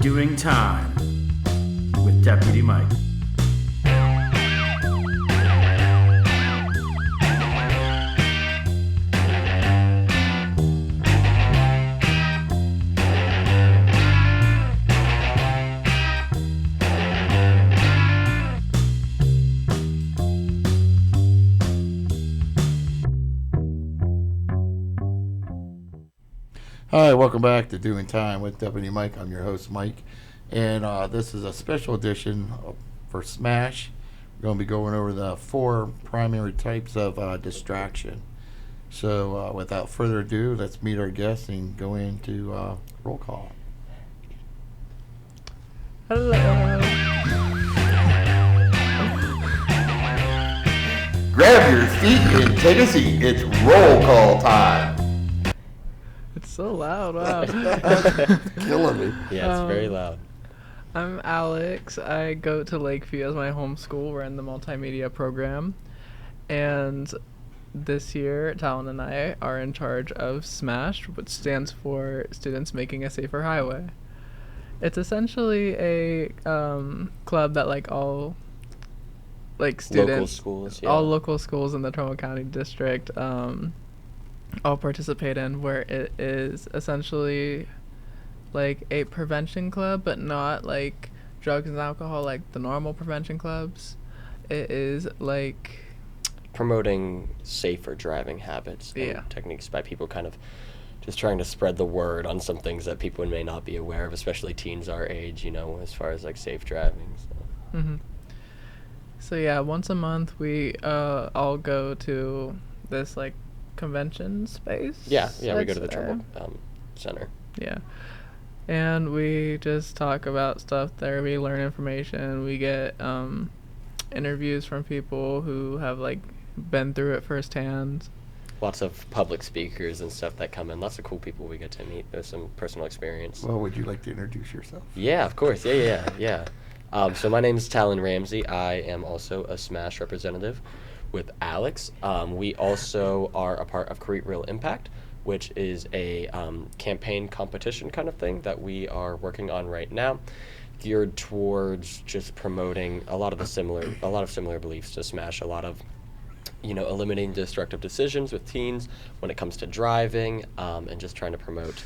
Doing Time with Deputy Mike. Hi, welcome back to Doing Time with Deputy Mike. I'm your host, Mike, and this is a special edition for SMASH. We're going to be going over the 4 primary types of distraction. So without further ado, let's meet our guests and go into roll call. Hello. Grab your feet and take a seat. It's roll call time. It's so loud, wow. Killing me. Yeah, it's very loud. I'm Alex. I go to Lakeview as my home school. We're in the multimedia program. And this year, Talan and I are in charge of SMASH, which stands for Students Making a Safer Highway. It's essentially a club that all students, Local schools, yeah. all local schools in the Trumbull County District all participate in, where it is essentially like a prevention club, but not like drugs and alcohol like the normal prevention clubs. It is like Promoting safer driving habits and techniques by people kind of just trying to spread the word on some things that people may not be aware of, especially teens our age, as far as safe driving. So. Mm-hmm. So yeah, once a month we all go to this convention space. Yeah, we go to the Trumbull Center. Yeah. And we just talk about stuff there. We learn information. We get interviews from people who have been through it firsthand. Lots of public speakers and stuff that come in. Lots of cool people we get to meet with some personal experience. Well, would you like to introduce yourself? Yeah, of course. Yeah. So my name is Talan Ramsay. I am also a SMASH representative with Alex. We also are a part of Create Real Impact, which is a campaign competition kind of thing that we are working on right now, geared towards just promoting a lot of similar beliefs to SMASH, a lot of eliminating destructive decisions with teens when it comes to driving, and just trying to promote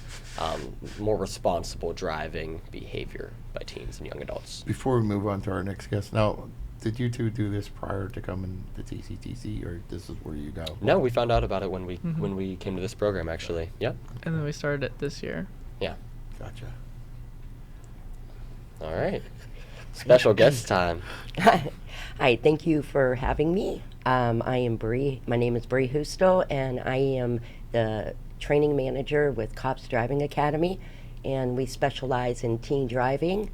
more responsible driving behavior by teens and young adults. Before we move on to our next guest, now, did you two do this prior to coming to TCTC, or this is where you go? No, we found out about it when we came to this program, actually. Yeah. And then we started it this year. Yeah. Gotcha. All right. Special guest time. Hi, thank you for having me. I am Bree. My name is Bree Hoostal, and I am the training manager with Cops Driving Academy, and we specialize in teen driving.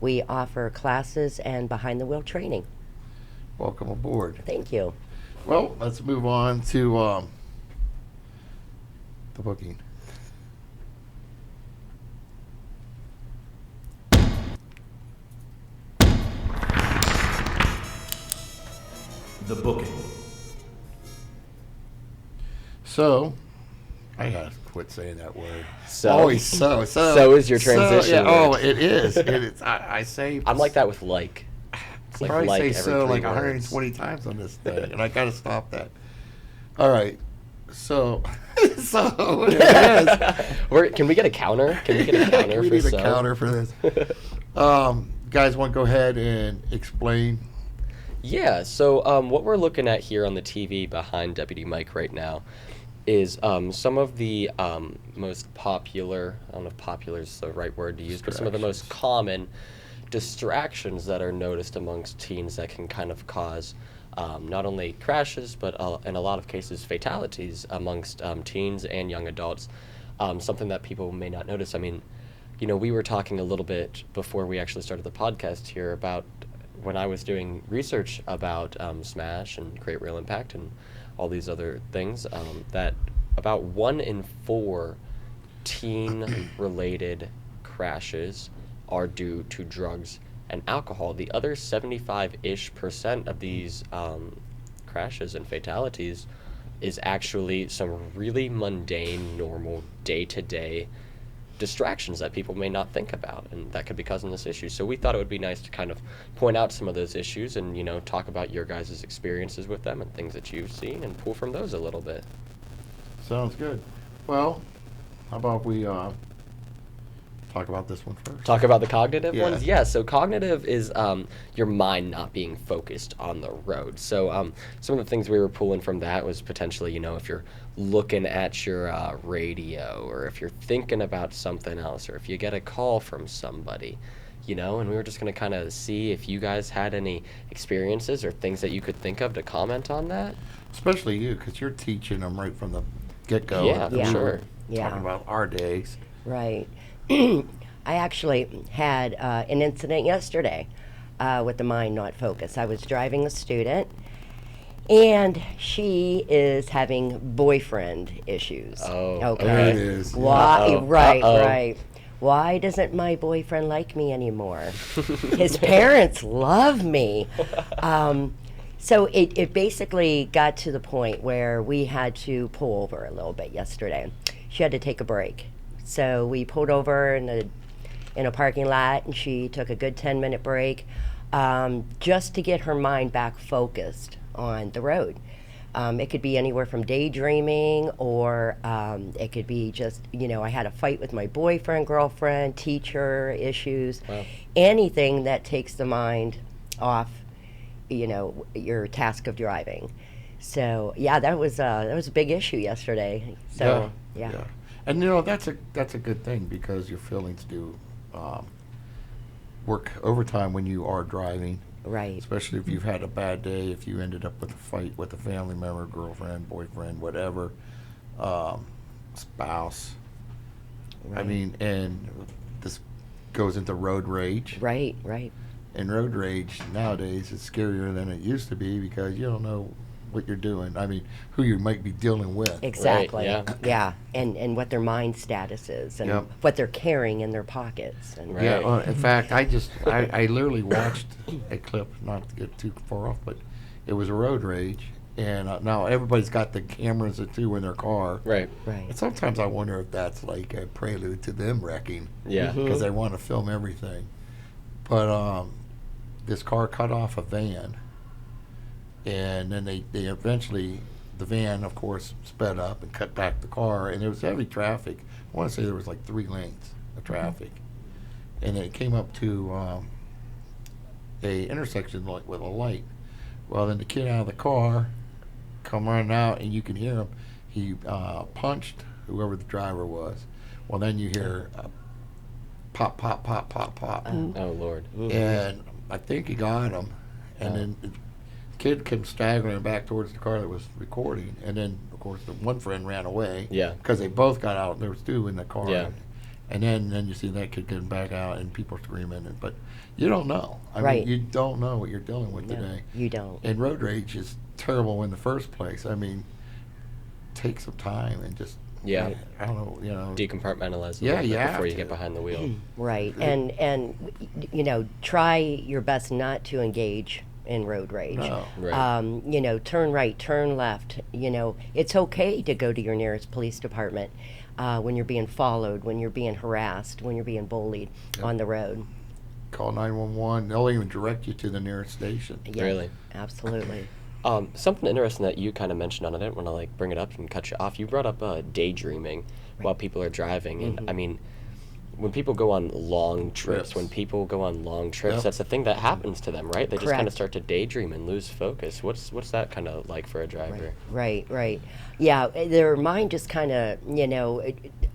We offer classes and behind-the-wheel training. Welcome aboard. Thank you. Well, let's move on to the booking. The booking. So, I gotta quit saying that word. So Always so is your transition. It is. It is. I say. I'm like that with like. It's I probably say every so 3 120 words. times on this thing, and I gotta stop that. All right. So it is. Can we get a counter? Can we get a counter we for need so? a counter for this. Guys, want to go ahead and explain? Yeah, so what we're looking at here on the TV behind Deputy Mike right now is some of the most popular, I don't know if popular is the right word to use, but some of the most common distractions that are noticed amongst teens that can kind of cause not only crashes, but in a lot of cases fatalities amongst teens and young adults. Something that people may not notice. I mean, we were talking a little bit before we actually started the podcast here about when I was doing research about SMASH and Create Real Impact and all these other things, that about 1 in 4 teen-related crashes are due to drugs and alcohol. The other 75-ish% of these crashes and fatalities is actually some really mundane, normal, day-to-day distractions that people may not think about, and that could be causing this issue. So we thought it would be nice to kind of point out some of those issues and, talk about your guys' experiences with them and things that you've seen and pull from those a little bit. Sounds good. Well, how about we talk about this one first? Talk about the cognitive Yeah. ones? Yeah, so cognitive is your mind not being focused on the road. So some of the things we were pulling from that was potentially, if you're looking at your radio, or if you're thinking about something else, or if you get a call from somebody, and we were just going to kind of see if you guys had any experiences or things that you could think of to comment on that. Especially you, because you're teaching them right from the get-go. Yeah, and for we sure. were Yeah. Talking about our days. Right. I actually had an incident yesterday with the mind not focused. I was driving a student, and she is having boyfriend issues. Oh, okay. There it is. Why? Uh-oh. Right, Uh-oh. right. Why doesn't my boyfriend like me anymore? His parents love me. So it basically got to the point where we had to pull over a little bit yesterday. She had to take a break. So we pulled over in a parking lot, and she took a good 10-minute break just to get her mind back focused on the road. It could be anywhere from daydreaming, or it could be just, I had a fight with my boyfriend, girlfriend, teacher issues, Wow. anything that takes the mind off, your task of driving. So yeah, that was a big issue yesterday. So yeah. And that's a good thing, because your feelings do work overtime when you are driving. Right. Especially if you've had a bad day, if you ended up with a fight with a family member, girlfriend, boyfriend, whatever, spouse. I Right. mean, and this goes into road rage. Right. And road rage nowadays is scarier than it used to be, because you don't know what you're doing. I mean, who you might be dealing with. Exactly. yeah. Yeah. And what their mind status is, and Yep. what they're carrying in their pockets. And Right. Yeah, in fact, I literally watched a clip, not to get too far off, but it was a road rage, and now everybody's got the cameras too in their car. Right. Right. And sometimes I wonder if that's like a prelude to them wrecking, Yeah. because they want to film everything. But this car cut off a van, and then they eventually, the van, of course, sped up and cut back the car, and there was heavy traffic. I want to say there was like 3 lanes of traffic. And it came up to a intersection with a light. Well, then the kid out of the car come running out, and you can hear him. He punched whoever the driver was. Well, then you hear pop, pop, pop, pop, pop. Oh, Lord. And I think he got him. And then the kid came staggering back towards the car that was recording. And then, of course, the one friend ran away. Yeah. Because they both got out. There was 2 in the car. Yeah. And then you see that kid getting back out, and people screaming. But you don't know. I Right. mean, you don't know what you're dealing with No, today. you don't. And road rage is terrible in the first place. I mean, take some time and just, Yeah. I don't know, Decompartmentalize a Yeah, little bit you have before you to. get behind the wheel. Right. And try your best not to engage in road rage. No. Right. Turn right, turn left. It's okay to go to your nearest police department when you're being followed, when you're being harassed, when you're being bullied on the road. Call 911. They'll even direct you to the nearest station. Yeah, Really? Absolutely. Something interesting that you kind of mentioned on it, I didn't want to bring it up and cut you off. You brought up daydreaming while people are driving, and I mean, when people go on long trips, Yep. that's a thing that happens to them, right? They just kind Correct. of start to daydream and lose focus. What's that kind of like for a driver? Right. Yeah, their mind just kind of,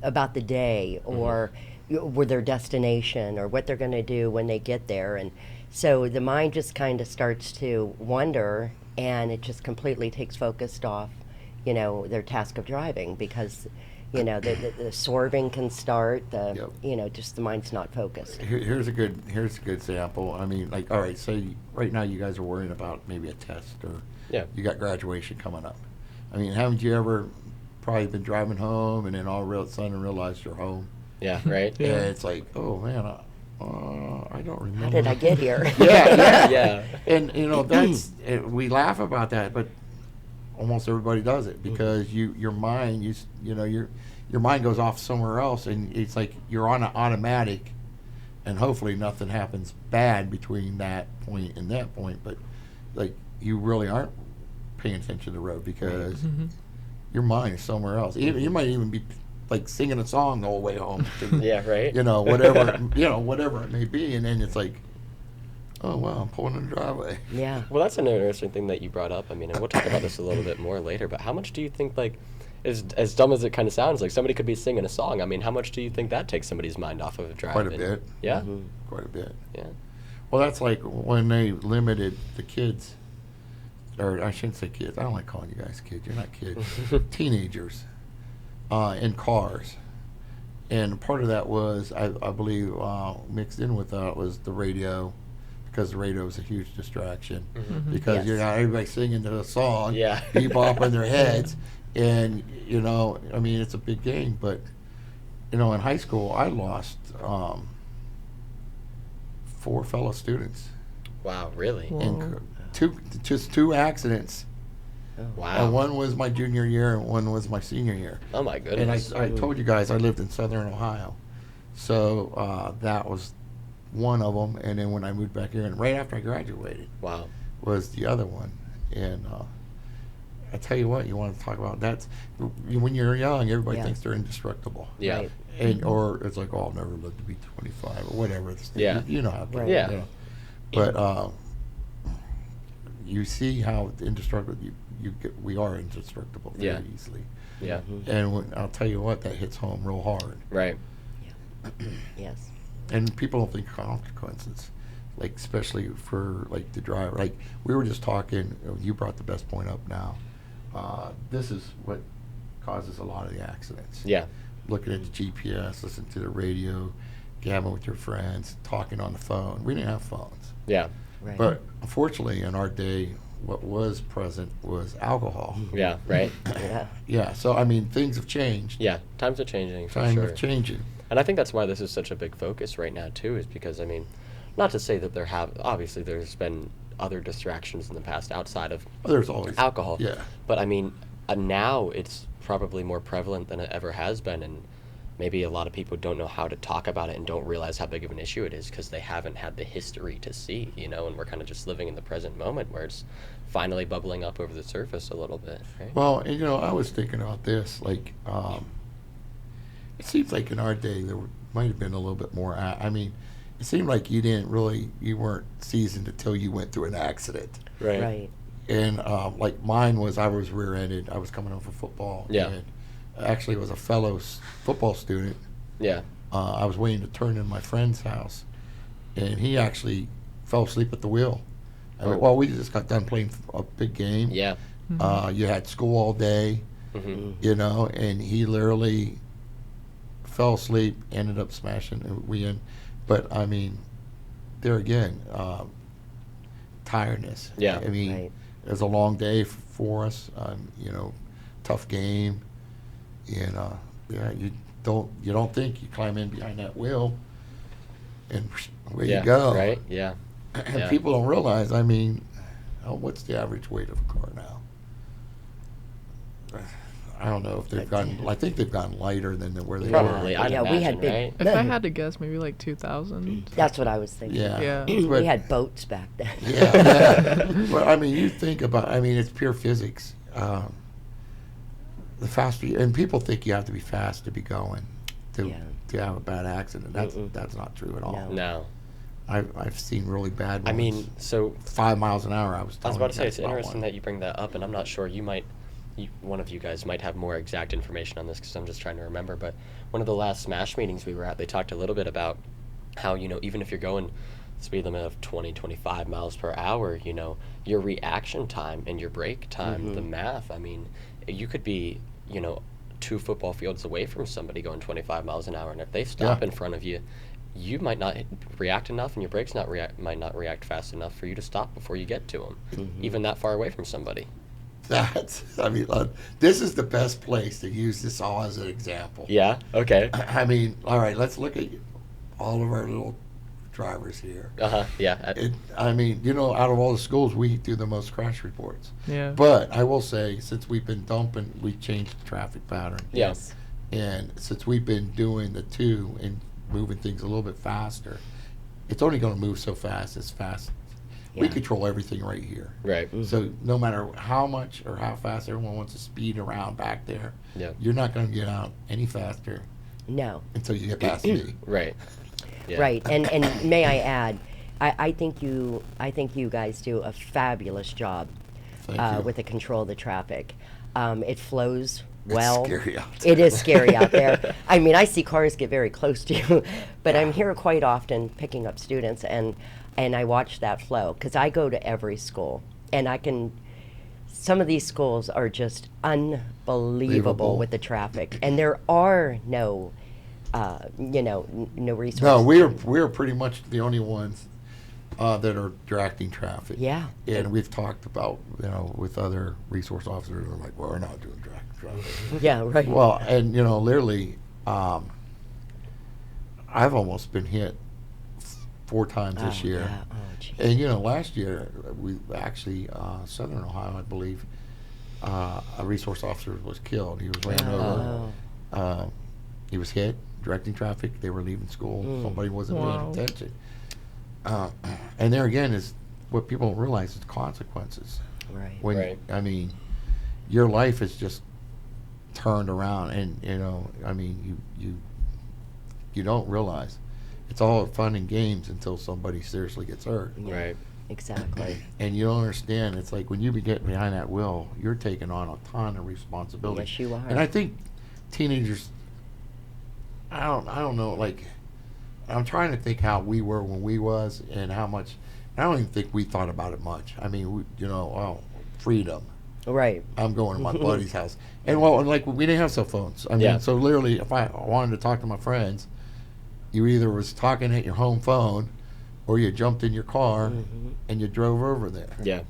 about the day, or their destination, or what they're going to do when they get there. And so the mind just kind of starts to wander, and it just completely takes focus off, their task of driving, because, the swerving can start, just the mind's not focused. Here's a good example. I mean, like, all right, say right now you guys are worrying about maybe a test, or Yeah. you got graduation coming up. I mean, haven't you ever probably been driving home, and then all of a sudden realized you're home? Yeah, right? And it's like, oh man, I don't remember. How did I get here? Yeah. Yeah. And that's we laugh about that, but almost everybody does it, because your mind, your mind goes off somewhere else, and it's like you're on an automatic, and hopefully nothing happens bad between that point and that point. But like you really aren't paying attention to the road because your mind is somewhere else. You might even be like singing a song the whole way home. Yeah, right. Whatever it may be, and then it's like, oh wow, I'm pulling in the driveway. Yeah. Well, that's an interesting thing that you brought up. I mean, and we'll talk about this a little bit more later, but how much do you think, like, as dumb as it kind of sounds, like somebody could be singing a song. I mean, how much do you think that takes somebody's mind off of driving? Quite a bit. Yeah? Quite a bit. Yeah. Well, that's like when they limited the kids, or I shouldn't say kids. I don't like calling you guys kids. You're not kids. Teenagers in cars. And part of that was, I believe, mixed in with that was the radio, because the radio is a huge distraction. Because Yes. you're not everybody singing to the song, Yeah. bebopping their heads, and I mean, it's a big game. But in high school, I lost 4 fellow students, Wow, really? Whoa. and just 2 accidents. Wow. And one was my junior year, and one was my senior year. Oh, my And goodness. I told you guys I lived in Southern Ohio, so that was one of them. And then when I moved back here, and right after I graduated, Wow. was the other one. And I tell you what, you want to talk about that's when you're young, everybody Yeah. thinks they're indestructible. Yeah. Right. And or it's like, oh, I'll never live to be 25 or whatever. Yeah. You know how. Right. Yeah. But you see how indestructible we are indestructible very Yeah. easily. Yeah. And I'll tell you what, that hits home real hard. Right. Yes. And people don't think consequences, like especially for like the driver. Like we were just talking, you brought the best point up now. This is what causes a lot of the accidents. Yeah. Looking at the GPS, listening to the radio, gabbing with your friends, talking on the phone. We didn't have phones. Yeah. Right. But unfortunately, in our day, what was present was alcohol. Yeah. Right. Yeah. Yeah, so I mean, things have changed. Yeah. Times are changing, for Time sure. is changing. And I think that's why this is such a big focus right now, too, is because, I mean, not to say that obviously there's been other distractions in the past outside of There's always alcohol. Yeah. But I mean, now it's probably more prevalent than it ever has been, and maybe a lot of people don't know how to talk about it and don't realize how big of an issue it is because they haven't had the history to see, and we're kind of just living in the present moment where it's finally bubbling up over the surface a little bit, right? Well, and, I was thinking about this, like, it seems like in our day there might have been a little bit more. I mean, it seemed like you weren't seasoned until you went through an accident. Right. And like mine was, I was rear-ended. I was coming home from football. Yeah. And actually was a fellow football student. Yeah. I was waiting to turn in my friend's house, and he actually fell asleep at the wheel. I mean, well, we just got done playing a big game. Yeah. You had school all day, Mm-hmm. and he literally fell asleep, ended up smashing, and but I mean, there again, tiredness. Yeah. I mean, Right. it was a long day for us. Tough game, and yeah, you don't think you climb in behind that wheel, and where Yeah. you go. Right? Yeah. And Yeah. people don't realize. I mean, what's the average weight of a car now? I don't know if they've gotten. I think they've gotten lighter than where they Probably. were. I'd Yeah, we had imagine, big- right? If I had to guess, maybe like 2,000. That's what I was thinking. Yeah. Yeah. We But- had boats back then. Yeah. But I mean, you think about. I mean, it's pure physics. The faster, and people think you have to be fast to be going to have a bad accident. That's not true at all. No. No. I've seen really bad ones. I mean, so 5 miles an hour. I was I was about to say, it's about interesting one. that you bring that up, and I'm not sure one of you guys might have more exact information on this because I'm just trying to remember. But one of the last SMASH meetings we were at, they talked a little bit about how, even if you're going speed limit of 20, 25 miles per hour, your reaction time and your brake time, the math, I mean, you could be, 2 football fields away from somebody going 25 miles an hour, and if they stop Yeah. in front of you, you might not react enough, and your brakes might not react fast enough for you to stop before you get to them, even that far away from somebody. This is the best place to use this all as an example. Yeah. Okay. I mean, all right, let's look at all of our little drivers here. Yeah. I mean, out of all the schools, we do the most crash reports. Yeah. But I will say, since we've been dumping, we changed the traffic pattern. Yes. And since we've been doing the two and moving things a little bit faster, it's only going to move so fast as fast. We Yeah. control everything right here. Right. So no matter how much or how fast everyone wants to speed around back there, Yeah. you're not going to get out any faster No. until you get past me. Right. Yeah. Right, and may I add, I think you guys do a fabulous job Thank you. with the control of the traffic. It flows It's well. scary out It there. is scary out there. I mean, I see cars get very close to you, but I'm here quite often picking up students, and I watch that flow because I go to every school, and I can. Some of these schools are just unbelievable Believable. with the traffic, and there are no, no resources. No, we're pretty much the only ones that are directing traffic. Yeah. And we've talked about, with other resource officers, they're like, well, we're not doing directing traffic. Yeah, right. Well, and literally, I've almost been hit 4 times this Oh, year. yeah. Oh, gee. And last year we actually Southern Ohio, I believe, a resource officer was killed. He was ran over. Oh. He was hit directing traffic. They were leaving school. Somebody wasn't Wow. paying attention. And there again is what people don't realize is consequences. Right. When Right. your life is just turned around, and you don't realize it's all fun and games until somebody seriously gets hurt. Right. Exactly. And you don't understand. It's like when you get behind that wheel, you're taking on a ton of responsibility. Yes, you are. And I think teenagers, I don't know. Like, I'm trying to think how we were when we was, and how much. I don't even think we thought about it much. I mean, freedom. Right. I'm going to my buddy's house, and like we didn't have cell phones. I mean, Yeah. so literally, if I wanted to talk to my friends, you either was talking at your home phone, or you jumped in your car and you drove over there. Yeah.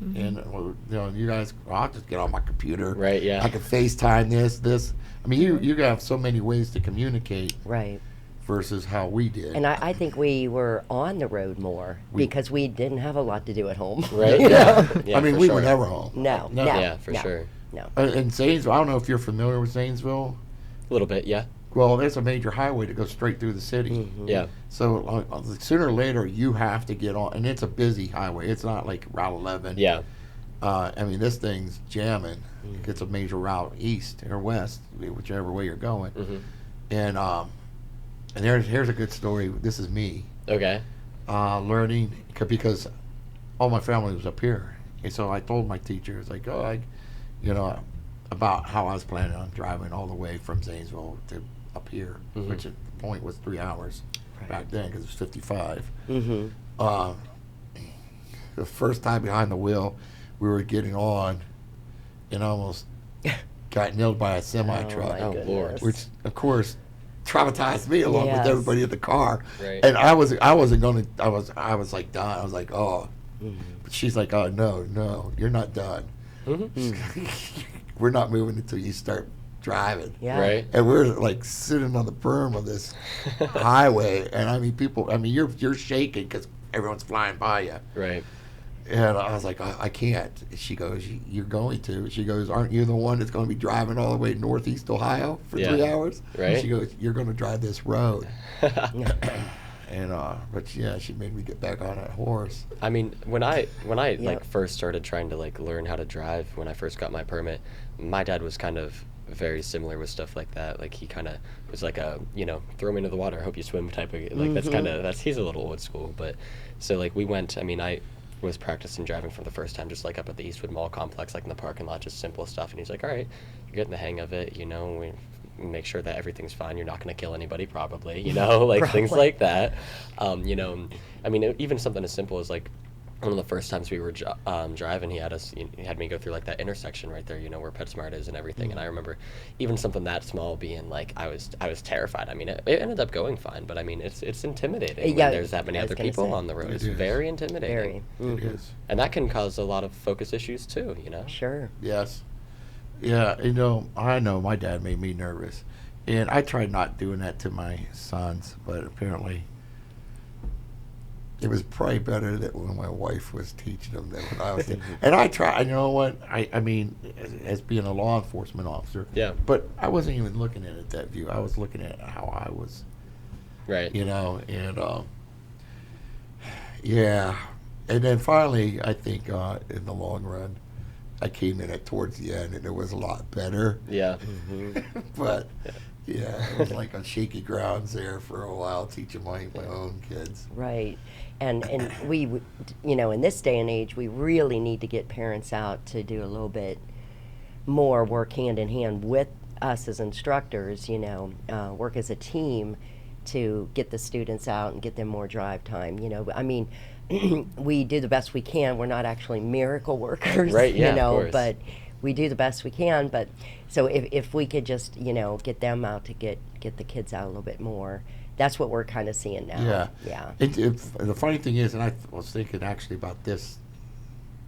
And you guys, I'll just get on my computer. Right, yeah. I can FaceTime this. I mean, you have so many ways to communicate Right. versus how we did. And I think we were on the road more because we didn't have a lot to do at home. Right. You know? Yeah, I mean, for we sure. were never home. No. No. No. Yeah, for no, sure. No. In Zanesville, I don't know if you're familiar with Zanesville. A little bit. Yeah. Well, there's a major highway that goes straight through the city. Mm-hmm. Yeah. So sooner or later, you have to get on, and it's a busy highway. It's not like Route 11. Yeah. I mean, this thing's jamming. It's a major route east or west, whichever way you're going. Mhm. And here's a good story. This is me Okay. learning because all my family was up here, and so I told my teachers like, about how I was planning on driving all the way from Zanesville to up here, Mhm. which at the point was 3 hours Right. back then because it was 55. Mm-hmm. The first time behind the wheel, we were getting on, and almost got nailed by a semi truck, my Oh, goodness. Lord. which of course traumatized me along with Yes. everybody in the car. Right. And I was like done. I was like, oh, Mm-hmm. but she's like, oh no, you're not done. Mhm. We're not moving until you start driving. Yeah. Right. And we're like sitting on the berm of this highway, and I mean, you're shaking because everyone's flying by you. Right. And I was like, I can't. She goes, you're going to. She goes, aren't you the one that's going to be driving all the way to Northeast Ohio for Yeah. 3 hours? Right. She goes, you're going to drive this road. And but yeah, she made me get back on that horse. I mean, when I Yep. like first started trying to like learn how to drive, when I first got my permit, my dad was kind of very similar with stuff like that. Like he kind of was like a throw me into the water, hope you swim type of like that's he's a little old school. But so like we went. I mean, I was practicing driving for the first time, just like up at the Eastwood Mall complex, like in the parking lot, just simple stuff. And he's like, all right, you're getting the hang of it. We make sure that everything's fine. You're not going to kill anybody, probably. Like things Probably. like that. I mean, even something as simple as like one of the first times we were driving, he had me go through like that intersection right there, where PetSmart is and everything. And I remember even something that small being like, I was terrified. I mean, it ended up going fine, but I mean, it's intimidating Yeah, when there's that many I was other gonna people say. on the road. It It's is. very intimidating. Very. It Mhm. is. And that can cause a lot of focus issues too, Sure. Yes. Yeah, I know my dad made me nervous. And I tried not doing that to my sons, but apparently it was probably better that when my wife was teaching them than when I was teaching. And I try, you know what, I mean, as being a law enforcement officer, Yeah. but I wasn't even looking at it that view. I was looking at how I was, Right. you know, and yeah. And then finally, I think in the long run, I came in at towards the end, and it was a lot better. Yeah. But yeah, it was like on shaky grounds there for a while, teaching my own kids. Right. And we, you know, in this day and age, we really need to get parents out to do a little bit more work hand in hand with us as instructors, you know, work as a team to get the students out and get them more drive time. You know, I mean, we do the best we can. We're not actually miracle workers, Right, yeah, you know, of course. but we do the best we can. But so if we could just, you know, get them out to get the kids out a little bit more, that's what we're kind of seeing now. Yeah. Yeah. The funny thing is, and I was thinking actually about this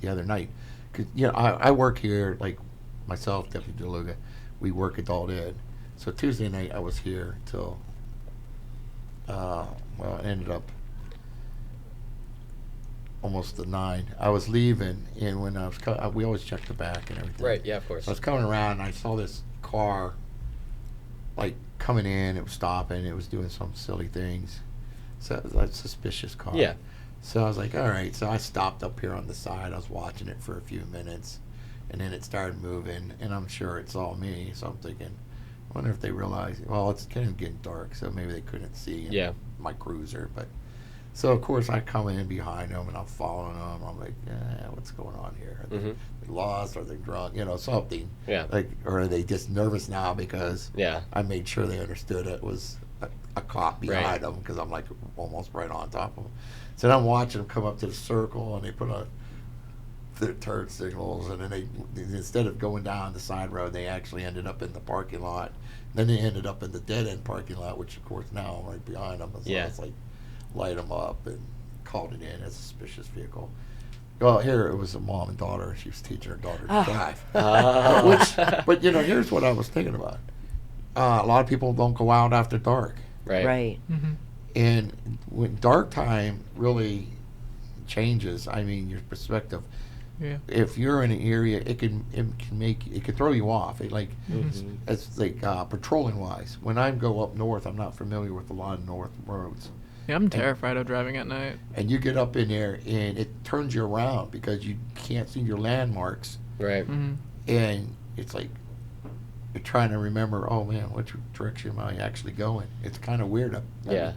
the other night, because, you know, I work here, like myself, Deputy DeLuga, we work adult ed. So Tuesday night I was here till, well, it ended up almost to 9. I was leaving, and when I was, we always check the back and everything. Right. Yeah. Of course. So I was coming around, and I saw this car, like, coming in. It was stopping. It was doing some silly things. So it was like a suspicious car. Yeah. So I was like, all right. So I stopped up here on the side. I was watching it for a few minutes, and then it started moving, and I'm sure it saw me. So I'm thinking, I wonder if they realized, well, it's kind of getting dark, so maybe they couldn't see Yeah. my cruiser. But so, of course, I come in behind them, and I'm following them. I'm like, what's going on here? Are they lost? Are they drunk? You know, something. Yeah. Like, or are they just nervous now because Yeah. I made sure they understood it was a cop behind Right. them, because I'm like almost right on top of them. So then I'm watching them come up to the circle, and they put on their turn signals, and then they, instead of going down the side road, they actually ended up in the parking lot. Then they ended up in the dead end parking lot, which of course now I'm right behind them. So Yeah. it's like light them up and called it in as a suspicious vehicle. Well, here it was a mom and daughter. She was teaching her daughter to drive. But you know, here's what I was thinking about. A lot of people don't go out after dark, Right. Right. and when dark time really changes, I mean, your perspective. Yeah. If you're in an area, it can throw you off. It like it's like patrolling wise. When I go up north, I'm not familiar with a lot of north roads. Yeah, I'm terrified of driving at night. And you get up in there, and it turns you around because you can't see your landmarks, Right. and it's like you're trying to remember. Oh man, which direction am I actually going? It's kind of weird up. Yeah.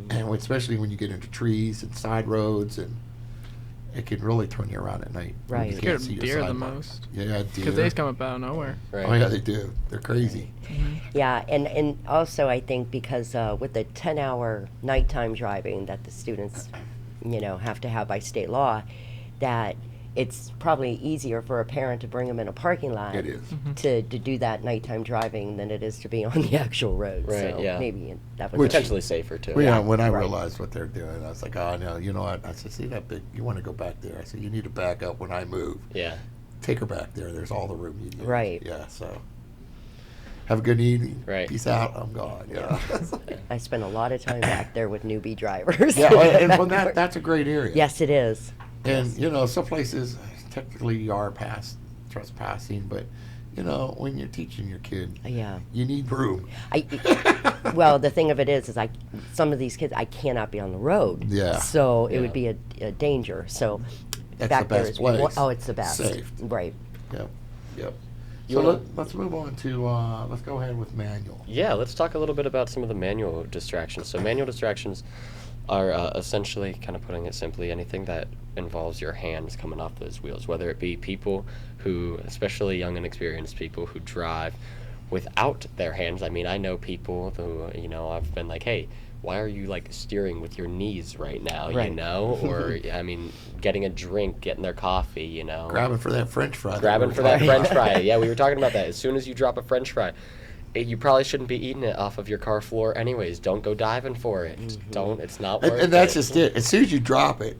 And especially when you get into trees and side roads, and it can really turn you around at night. Right. You I'm can't scared see of your deer the sidewalk. most. Yeah, deer. Because they just come up out of nowhere. Right. Oh yeah, they do. They're crazy. Yeah, and also I think because with the 10-hour nighttime driving that the students, you know, have to have by state law, that it's probably easier for a parent to bring them in a parking lot It is. to do that nighttime driving than it is to be on the actual road. Right, So yeah. maybe that was Potentially safer too. Well, yeah, when I right. realized what they're doing, I was like, oh no, you know what? I said, see that big? You want to go back there? I said, you need to back up when I move. Yeah. Take her back there. There's all the room you need. Right. Yeah. So have a good evening. Right. Peace out. I'm gone. Yeah. I spent a lot of time back there with newbie drivers. Yeah. And well, that's a great area. Yes, it is. And you know, some places technically you are trespassing, but you know, when you're teaching your kid, Yeah. you need room. Well, the thing of it is some of these kids, I cannot be on the road. Yeah. So it Yeah. would be a danger. So That's back the there best is place. Oh, it's the best. Safe. Right. Yep. Yep. You So wanna- let's move on to let's go ahead with manual. Yeah, let's talk a little bit about some of the manual distractions. So manual distractions are essentially, kind of putting it simply, anything that involves your hands coming off those wheels, whether it be people who, especially young and experienced people who drive without their hands. I mean, I know people who, you know, I've been like, hey, why are you like steering with your knees right now, you Right. know? Or, I mean, getting a drink, getting their coffee, you know? Grabbing for that French fry. Grabbing we for were that talking French about. fry. Yeah, we were talking about that. As soon as you drop a French fry, you probably shouldn't be eating it off of your car floor anyways. Don't go diving for it. Don't. It's not worth And that's it. just it. As soon as you drop it,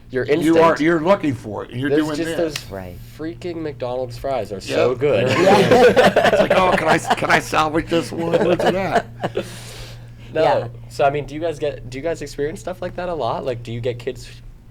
Your instinct. you're looking for it. And you're There's doing just this. those Right. freaking McDonald's fries are so Yep. good. It's like, oh, can I salvage this one? What's that? No. Yeah. So I mean, do you guys experience stuff like that a lot? Like, do you get kids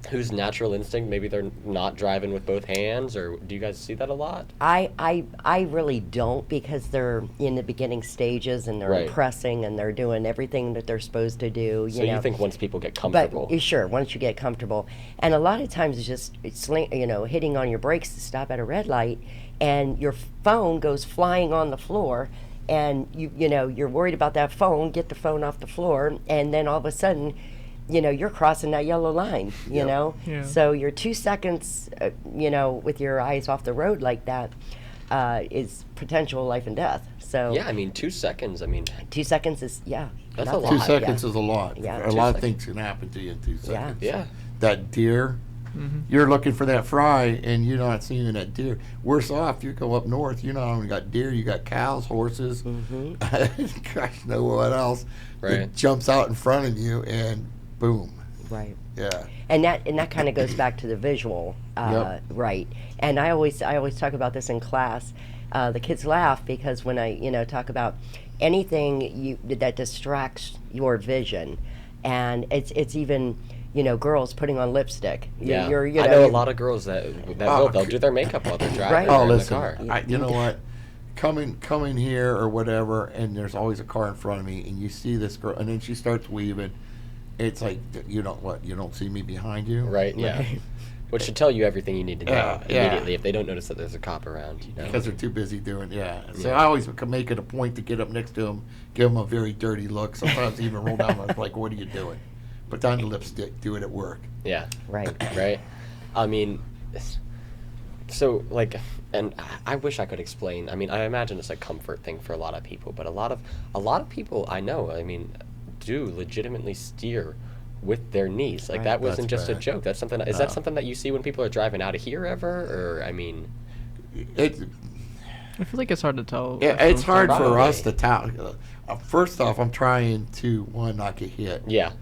whose natural instinct maybe they're not driving with both hands, or do you guys see that a lot? I really don't, because they're in the beginning stages and they're Right. impressing and they're doing everything that they're supposed to do. So know. you think once people get comfortable? But sure, once you get comfortable, and a lot of times it's just hitting on your brakes to stop at a red light, and your phone goes flying on the floor, and you're worried about that phone. Get the phone off the floor, and then all of a sudden, you're crossing that yellow line. You know, Yeah. so your 2 seconds, with your eyes off the road like that, is potential life and death. So Yeah, I mean, 2 seconds. I mean, 2 seconds is That's a nothing. lot. 2 Yeah. seconds is a lot. Yeah. A 2 lot of seconds. things can happen to you in 2 seconds. yeah. That deer, you're looking for that fry, and you're not seeing that deer. Worse off, you go up north, you not only got deer, you got cows, horses, gosh, know what else. Right. It jumps out in front of you, and boom. Right. Yeah. And that kind of goes back to the visual, Yep. right? And I always talk about this in class. The kids laugh because when I talk about anything that distracts your vision, and it's even girls putting on lipstick. Yeah. You're, I know a lot of girls that Oh, they'll do their makeup while they're driving Right. or Oh, in listen, the car. you know what? Coming here or whatever, and there's always a car in front of me, and you see this girl, and then she starts weaving. It's like, you don't see me behind you? Right, yeah. Which should tell you everything you need to know Yeah. immediately if they don't notice that there's a cop around, Because they're too busy doing, So Yeah. I always make it a point to get up next to them, give them a very dirty look. Sometimes even roll down my like, what are you doing? Put down the lipstick, do it at work. Yeah. Right. Right? I mean, so, like, and I wish I could explain. I mean, I imagine it's a comfort thing for a lot of people, but a lot of people I know, I mean, do legitimately steer with their knees. Like, Right. that wasn't That's just a bad. joke. That's something. Is that something that you see when people are driving out of here ever? Or, I mean, It, I feel like it's hard to tell. it's hard for Probably. us to tell. First off, I'm trying to, one, not get hit. yeah.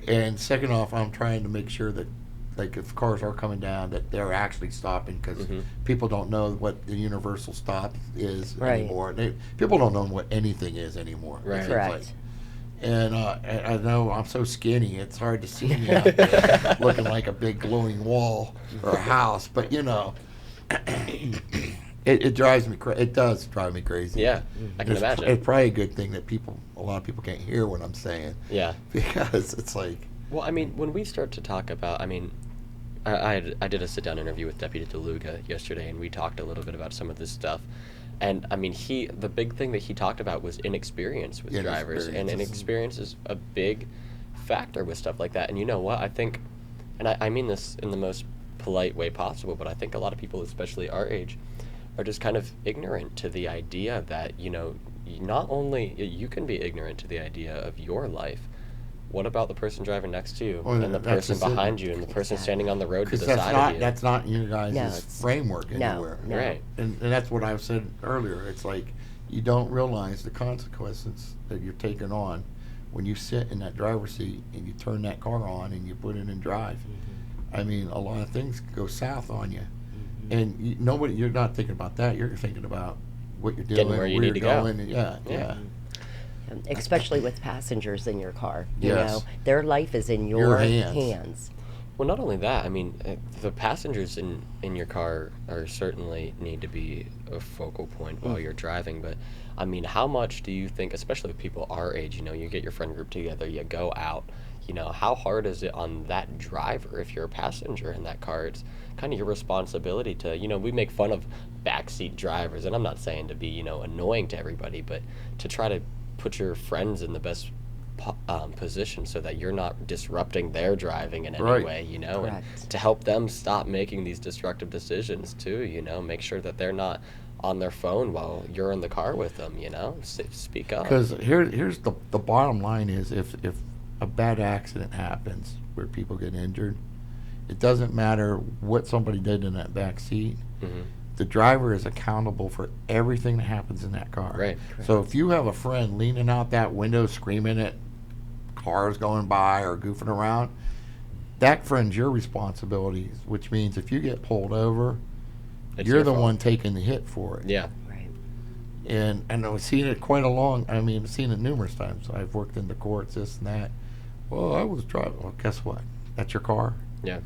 And second off, I'm trying to make sure that, like, if cars are coming down, that they're actually stopping, because people don't know what the universal stop is Right. anymore. People don't know what anything is anymore. Right. It seems Correct. like. And I know I'm so skinny, it's hard to see me out there looking like a big glowing wall or a house. But, it drives me crazy. It does drive me crazy. Yeah. I can imagine. It's probably a good thing that a lot of people can't hear what I'm saying. Yeah. Because it's like, Well, I mean, when we start to talk about, I mean, I did a sit-down interview with Deputy DeLuga yesterday, and we talked a little bit about some of this stuff. And, I mean, the big thing that he talked about was inexperience with drivers. And inexperience is a big factor with stuff like that. And you know what? I think, and I mean this in the most polite way possible, but I think a lot of people, especially our age, are just kind of ignorant to the idea that, not only you can be ignorant to the idea of your life, what about the person driving next to you, Well, and the that's person just it. behind you, and the person standing on the road to because the side of you? that's not in your guys' No, it's- framework no, anywhere. no. Right. And that's what I said earlier. It's like you don't realize the consequences that you're taking on when you sit in that driver's seat and you turn that car on and you put it in drive. I mean, a lot of things go south on you, and you're not thinking about that. You're thinking about what you're doing, Getting where you need you're to go. going, and yeah. Especially with passengers in your car. Yes. Their life is in Your your hands. hands. Well, not only that, I mean, the passengers in your car certainly need to be a focal point while you're driving. But, I mean, how much do you think, especially with people our age, you get your friend group together, you go out, how hard is it on that driver if you're a passenger in that car? It's kind of your responsibility to, we make fun of backseat drivers, and I'm not saying to be, annoying to everybody, but to try to put your friends in the best position so that you're not disrupting their driving in any Right. way, and Correct. to help them stop making these destructive decisions too, make sure that they're not on their phone while you're in the car with them, speak up. Because here's the bottom line is if a bad accident happens where people get injured, it doesn't matter what somebody did in that back seat. Mhm. The driver is accountable for everything that happens in that car. Right. So if you have a friend leaning out that window screaming at cars going by or goofing around, that friend's your responsibility, which means if you get pulled over, It's you're your the fault. one taking the hit for it. Yeah. Right. And I've seen it quite a long. I mean, I've seen it numerous times. I've worked in the courts, this and that. Well, I was driving. Well, guess what? That's your car. Yeah.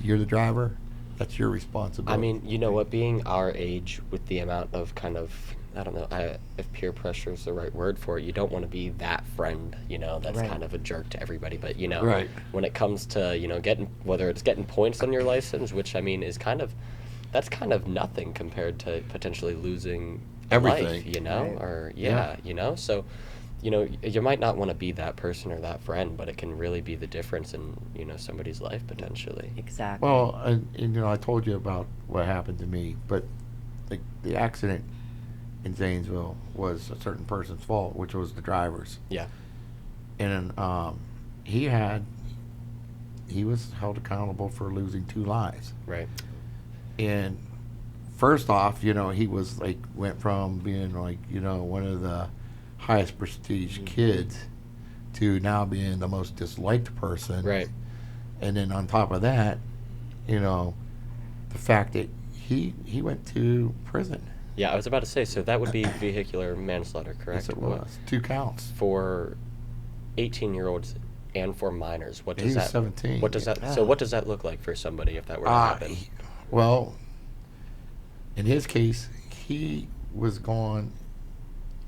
You're the driver. That's your responsibility. I mean, you know what? Being our age, with the amount of kind of, I don't know, if peer pressure is the right word for it, you don't want to be that friend, that's Right. kind of a jerk to everybody. But Right. when it comes to whether it's getting points on your license, which I mean is that's kind of nothing compared to potentially losing Everything. life, Right. or Yeah. so. You might not want to be that person or that friend, but it can really be the difference in, somebody's life potentially. Exactly. Well, and I told you about what happened to me, but the accident in Zanesville was a certain person's fault, which was the driver's. Yeah. And he was held accountable for losing 2 lives. Right. And first off, he was went from being one of the highest prestige kids to now being the most disliked person. Right. And then on top of that, the fact that he went to prison. Yeah, I was about to say, so that would be vehicular manslaughter, correct? Yes, it was 2 counts. For 18-year-olds and for minors. What does He was that 17. What does that So what does that look like for somebody if that were to happen? Well, in his case, he was gone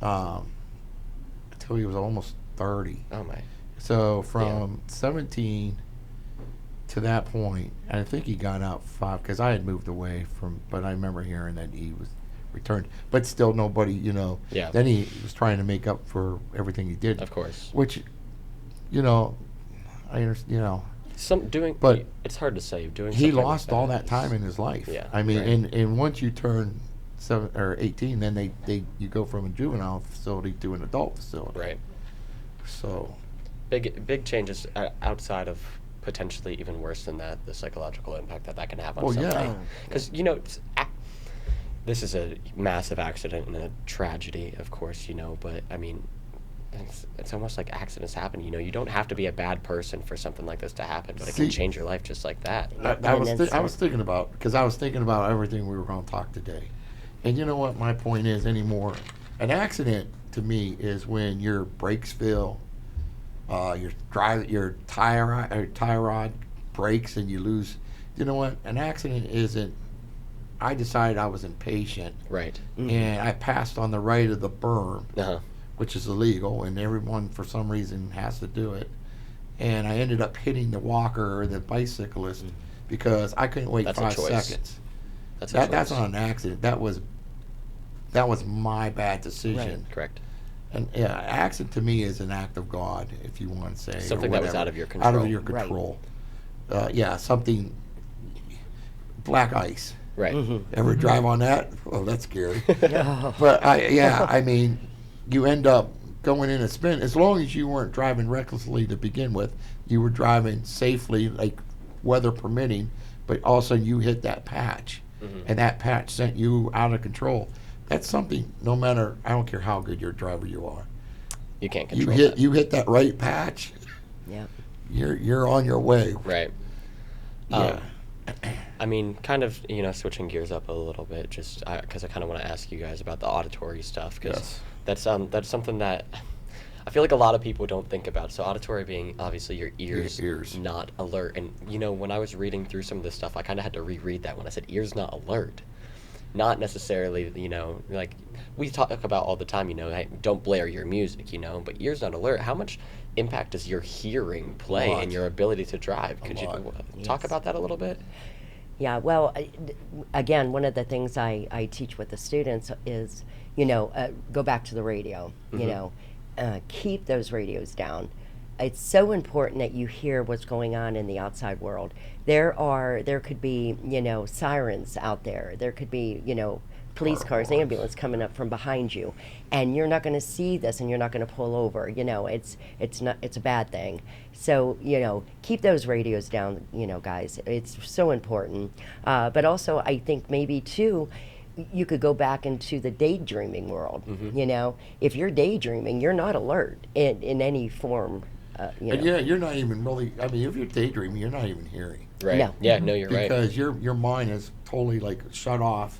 until he was almost 30. Oh my. So from 17 to that point, and I think he got out 5 because I had moved away but I remember hearing that he was returned. But still, nobody, Yeah. Then he was trying to make up for everything he did. Of course. Which, I understand, but it's hard to say doing. he something like lost all that time in his life. Yeah, I mean, right. and once you turn 7 or 18, then you go from a juvenile facility to an adult facility. Right. So Big changes outside of potentially even worse than that, the psychological impact that can have on Well, somebody. yeah. Because this is a massive accident and a tragedy, of course, but I mean, it's almost like accidents happen. You don't have to be a bad person for something like this to happen, but it can See, change your life just like that. I was thinking about everything we were going to talk today, and you know what my point is anymore. An accident to me is when your brakes fail, your tie rod breaks and you lose. You know what? An accident isn't. I decided I was impatient, Right. and I passed on the right of the berm, Uh-huh. which is illegal, and everyone for some reason has to do it. And I ended up hitting the walker or the bicyclist because I couldn't wait That's a 5 choice. seconds. That's a choice. That's not an accident. That was my bad decision. Correct. And accident to me is an act of God, if you want to say, Something or that was whatever. out of your Out of control. your Right. control. Something. Black ice. Right. Ever drive on that? Oh, that's scary. Oh. But I mean, you end up going in a spin. As long as you weren't driving recklessly to begin with, you were driving safely, like weather permitting. But all of a sudden, you hit that patch, and that patch sent you out of control. That's something. No matter, I don't care how good your driver you are. You can't control that. You hit that right patch. Yeah. You're on your way. Right. Yeah. I mean, kind of, switching gears up a little bit, just because I kind of want to ask you guys about the auditory stuff, because Yes. that's something that I feel like a lot of people don't think about. So auditory being obviously your ears, ears. not alert. And, when I was reading through some of this stuff, I kind of had to reread that when I said ears not alert. Not necessarily, like we talk about all the time, hey, don't blare your music, but ears not alert. How much impact does your hearing play in your ability to drive? Could you talk Yes. about that a little bit? Yeah, well, again, one of the things I teach with the students is, go back to the radio, keep those radios down. It's so important that you hear what's going on in the outside world. There could be, sirens out there. There could be, police cars, ambulance coming up from behind you, and you're not going to see this, and you're not going to pull over. It's a bad thing. So keep those radios down, guys. It's so important. But also, I think maybe too, you could go back into the daydreaming world. If you're daydreaming, you're not alert in any form. And you're not even really. I mean, if you're daydreaming, you're not even hearing. Right. No. Yeah. No, you're right. Because your mind is totally like shut off.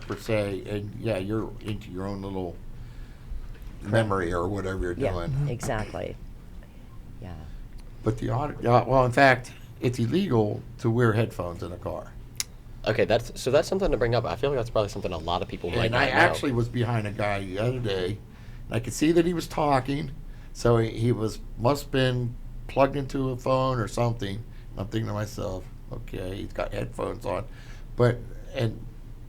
per se, and yeah, you're into your own little memory or whatever you're Yeah, doing. exactly. Yeah. But well, in fact, it's illegal to wear headphones in a car. Okay, that's something to bring up. I feel like that's probably something a lot of people might And not I know. actually was behind a guy the other day, and I could see that he was talking, so he must have been plugged into a phone or something. And I'm thinking to myself, okay, he's got headphones on, and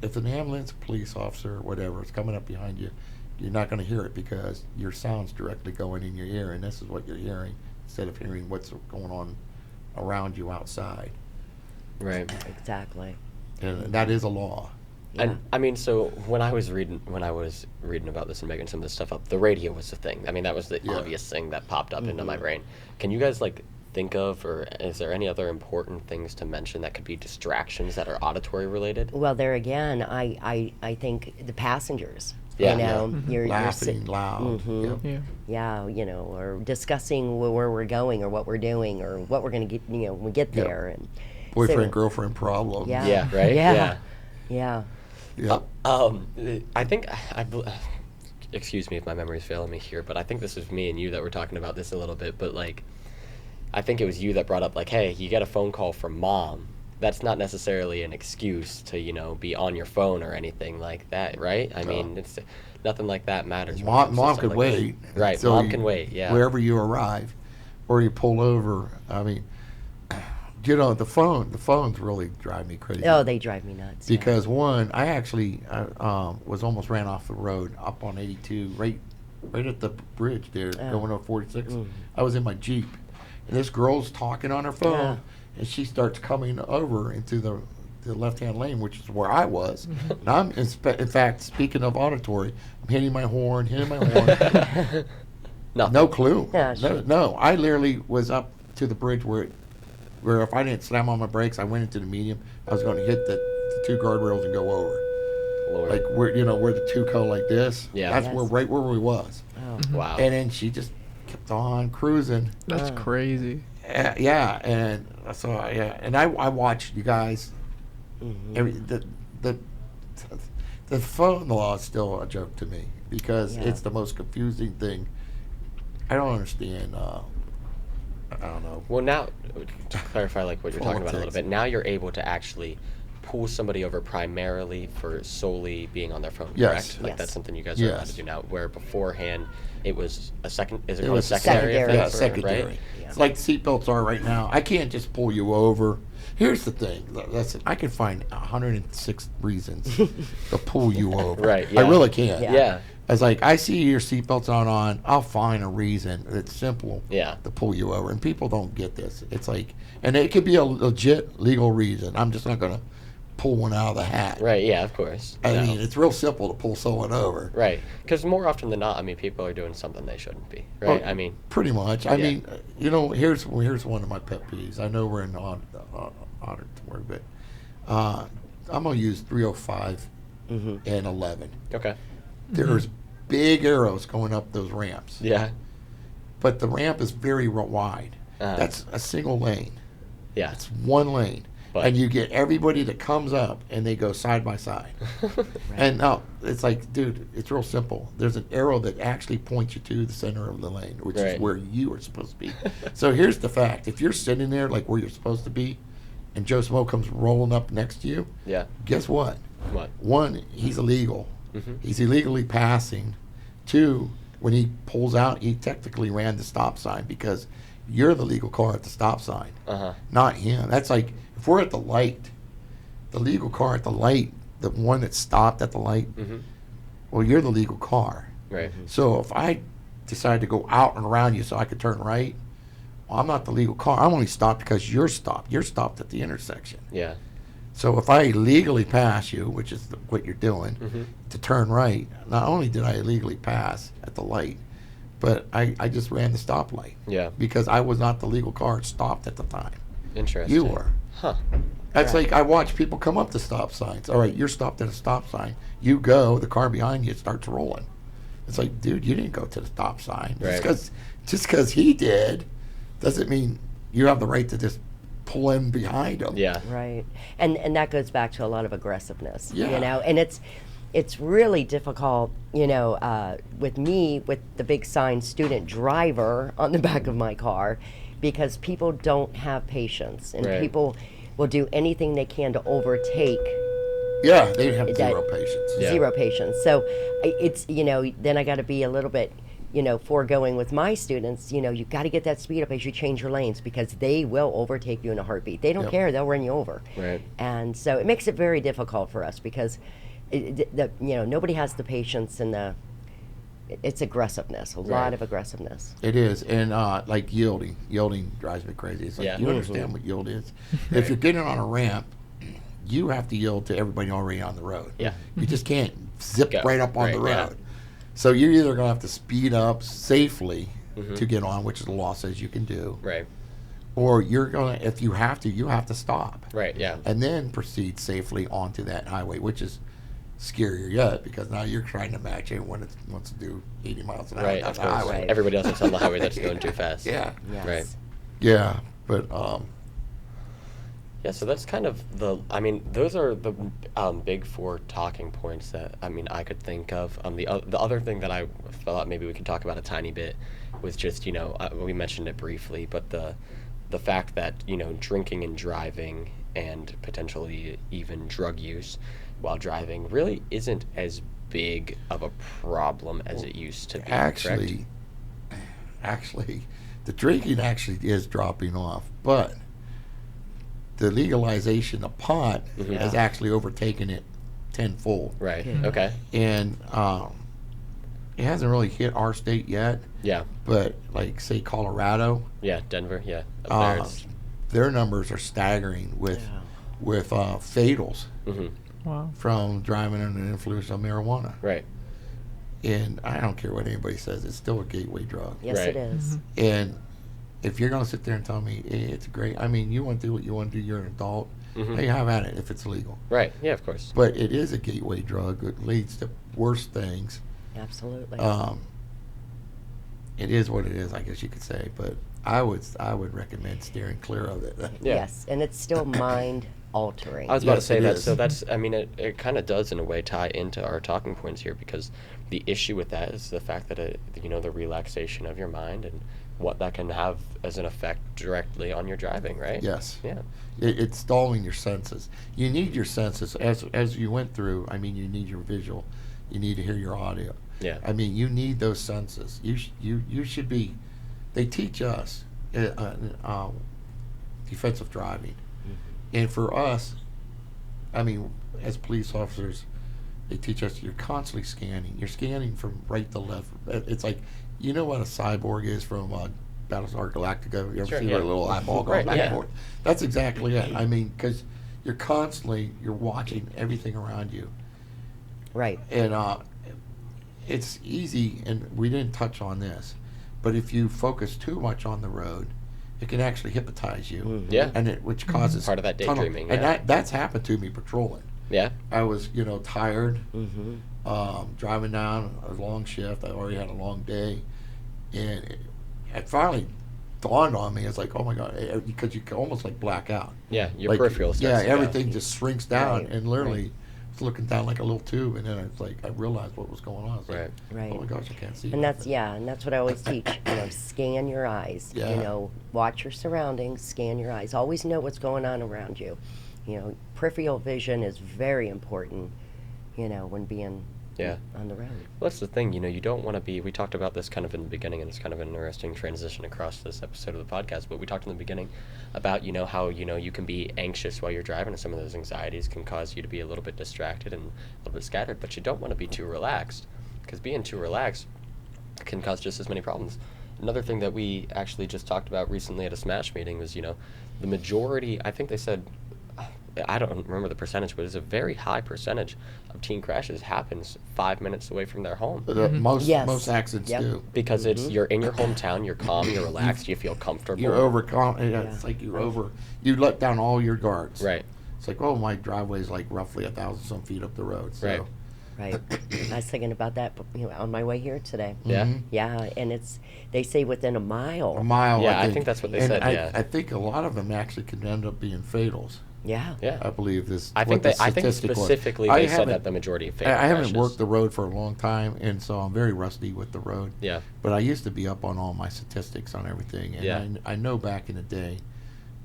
if an ambulance, police officer, or whatever is coming up behind you, you're not going to hear it because your sound's directly going in your ear, and this is what you're hearing instead of hearing what's going on around you outside. Right. Exactly. And that is a law. Yeah. And I mean, so when I was reading about this and making some of this stuff up, the radio was the thing. I mean, that was the Yeah. obvious thing that popped up into my brain. Can you guys like think of, or is there any other important things to mention that could be distractions that are auditory related? Well, there again, I think the passengers. Yeah. You know, you're Laughing loud. Mhm. Yep. Yeah. Yeah, you know, or discussing where we're going or what we're doing or what we're going to get, you know, when we get Yep. there. And Boyfriend, so- girlfriend problem. Yeah. Yeah. Right. Yeah. Yeah. Yep. I think excuse me if my memory is failing me here, but I think this was me and you that were talking about this a little bit. But like, I think it was you that brought up like, hey, you get a phone call from mom. That's not necessarily an excuse to be on your phone or anything like that, right? I mean, it's nothing like that matters. when it comes to Mom stuff could like wait. this. Right. until Mom can wait. Yeah. Wherever you arrive, or you pull over. I mean, the phones really drive me crazy. Oh, they drive me nuts. yeah. Because one, I actually was almost ran off the road up on 82, right at the bridge there, Oh. going over 46. I was in my Jeep, and this girl's talking on her phone, Yeah. and she starts coming over into the left-hand lane, which is where I was. And I'm, in fact, speaking of auditory, I'm hitting my horn. Nothing. No clue. Yeah, sure. No, I literally was up to the bridge where if I didn't slam on my brakes, I went into the medium. I was going to hit the two guardrails and go over. Lord. Like where the two go like this. Yeah. That's Yes. right where we was. Oh. Wow. And then she just kept on cruising. That's crazy. Yeah, and so and I watched you guys. Mhm. The phone law is still a joke to me because Yeah. it's the most confusing thing. I don't understand. I don't know. Well, now to clarify, like what you're talking about a little Politics. bit, now you're able to actually pull somebody over primarily for solely being on their phone. Yes. Correct? Like Yes. that's something you guys are allowed to Yes. do now. Where beforehand it was a second. Is it It called a was secondary? secondary. Yeah, offense, secondary. Right? Yeah. It's like seatbelts are right now. I can't just pull you over. Here's the thing. Listen, I can find 106 reasons to pull you over. Right, I yeah. really can. Yeah. It's like, I see your seatbelt's not on. I'll find a reason. It's simple Yeah. to pull you over. And people don't get this. It's like, and it could be a legit legal reason. I'm just not going to pull one out of the hat. Right. Yeah. Of course. I No. mean, it's real simple to pull someone over. Right. Because more often than not, I mean, people are doing something they shouldn't be. Right. Well, I mean. pretty much. I Yeah. mean, here's one of my pet peeves. I know we're in auditory, but I'm going to use 305 Mhm. and 11. Okay. There's big arrows going up those ramps, Yeah. but the ramp is very wide. Uh-huh. That's a single lane. Yeah. It's one lane. But- And you get everybody that comes up and they go side by side. And no, it's like, dude, it's real simple. There's an arrow that actually points you to the center of the lane, which Right. is where you are supposed to be. So here's the fact. If you're sitting there like where you're supposed to be and Joe Smo comes rolling up next to you, Yeah. guess what? What? One, he's illegal. Mhm. He's illegally passing. Two, when he pulls out, he technically ran the stop sign because you're the legal car at the stop sign, Uh-huh. not him. That's like, if we're at the light, the legal car at the light, the one that stopped at the light, Mhm. well, you're the legal car. Right. So if I decide to go out and around you so I could turn right, well, I'm not the legal car. I'm only stopped because you're stopped. You're stopped at the intersection. Yeah. So if I illegally pass you, which is what you're doing, Mhm. to turn right, not only did I illegally pass at the light, but I just ran the stoplight Yeah. because I was not the legal car stopped at the time. Interesting. You were. Huh. That's Right. like I watch people come up to stop signs. All right, you're stopped at a stop sign. You go, the car behind you starts rolling. It's like, dude, you didn't go to the stop sign. Right. Just because he did doesn't mean you have the right to just pull in behind him. Yeah. Right. And that goes back to a lot of aggressiveness. Yeah. You know, and it's it's really difficult, with me, with the big sign student driver on the back of my car, because people don't have patience, and Right. people will do anything they can to overtake. Yeah, they have That- zero patience. Yeah. Zero patience. So it's, then I got to be a little bit, foregoing with my students. You got to get that speed up as you change your lanes, because they will overtake you in a heartbeat. They don't Yep. care. They'll run you over. Right. And so it makes it very difficult for us, because nobody has the patience, and it's aggressiveness, a lot Right. of aggressiveness. It is, and like yielding drives me crazy. It's like, Yeah. you understand what yield is? If you're getting on a ramp, you have to yield to everybody already on the road. Yeah. You just can't zip Go. right up on the Right, yeah. road. So you're either going to have to speed up safely Mhm. to get on, which the law says you can do, Right. or you're going to, if you have to stop. Right. Yeah. And then proceed safely onto that highway, which is scarier yet, because now you're trying to match it when it wants to do 80 miles an hour Right. down Of the course. highway. Right. Everybody else is on the highway that's going too fast. Yeah. Yes. Right. Yeah, but Yeah, so that's kind of those are the big four talking points that I could think of. The other thing that I thought maybe we could talk about a tiny bit was just we mentioned it briefly, but the fact that drinking and driving and potentially even drug use while driving really isn't as big of a problem as it used to be. actually, the drinking actually is dropping off, but the legalization of pot Mhm. has actually overtaken it tenfold. correct? Right. Yeah. Okay. And it hasn't really hit our state yet, Yeah. but like say Colorado, Yeah. Denver. Yeah. Up there. It's, their numbers are staggering with fatals mhm. Wow. from driving under the influence of marijuana. Right. And I don't care what anybody says, it's still a gateway drug. Yes, Right. it is. And if you're going to sit there and tell me it's great, you want to do what you want to do, you're an adult, Mhm. hey, have at it if it's legal. Right. Yeah. Of course. But it is a gateway drug. It leads to worse things. Absolutely. It is what it is, I guess you could say. But I would recommend steering clear of it. Yeah. Yes, and it's still mind altering. I was about to Yes, say it that. is. So that's, it kind of does in a way tie into our talking points here, because the issue with that is the fact that the relaxation of your mind and what that can have as an effect directly on your driving, right? Yes. Yeah. It's stalling your senses. You need your senses as you went through. You need your visual. You need to hear your audio. Yeah. You need those senses. You should be. They teach us defensive driving, and for us, as police officers, they teach us you're constantly scanning. You're scanning from right to left. It's like, you know what a cyborg is from Battlestar Galactica? You ever Sure, see yeah. where a little eyeball goes Right, back yeah. and forth? That's exactly it. Because you're constantly watching everything around you, Right. and it's easy. And we didn't touch on this, but if you focus too much on the road, it can actually hypnotize you. Mhm. Yeah. And which causes Part of that tunnel- daydreaming, And yeah. that's happened to me patrolling. Yeah. I was, tired, Mm-hmm. driving down a long shift. I already had a long day, and it finally dawned on me. It's like, oh my god, because you can almost like black out. Yeah. Your Like, peripheral starts yeah, to go. everything just shrinks down, Right, and literally, I was looking down like a little tube, and then it's like I realized what was going on. I was like, Right. Right. oh my gosh, I can't see. And that's nothing. and that's what I always teach. Scan your eyes. Yeah. Watch your surroundings. Scan your eyes. Always know what's going on around you. Peripheral vision is very important. When being Yeah. on the road. Well, that's the thing, you don't want to be, we talked about this kind of in the beginning, and it's kind of an interesting transition across this episode of the podcast, but we talked in the beginning about, how, you can be anxious while you're driving, and some of those anxieties can cause you to be a little bit distracted and a little bit scattered, but you don't want to be too relaxed, because being too relaxed can cause just as many problems. Another thing that we actually just talked about recently at a SMASH meeting was, the majority, I think they said, I don't remember the percentage, but it's a very high percentage of teen crashes happens 5 minutes away from their home. Most Yes. most accidents Yep. do. Because you're in your hometown, you're calm, you're relaxed, you feel comfortable. You're overcome. Yeah. It's like you let down all your guards. Right. It's like, oh, my driveway is like roughly 1,000 some feet up the road. So. Right. Right. I was thinking about that on my way here today. Yeah. Mhm. Yeah, and they say within a mile. A mile. Yeah, I think that's what they And said, I, yeah. I think a lot of them actually can end up being fatals. Yeah. Yeah. I believe this. I think what the I think statistic was. specifically I they said haven't- that the majority of fatal I haven't crashes. worked the road for a long time, and so I'm very rusty with the road. Yeah. But I used to be up on all my statistics on everything, and Yeah. I know back in the day,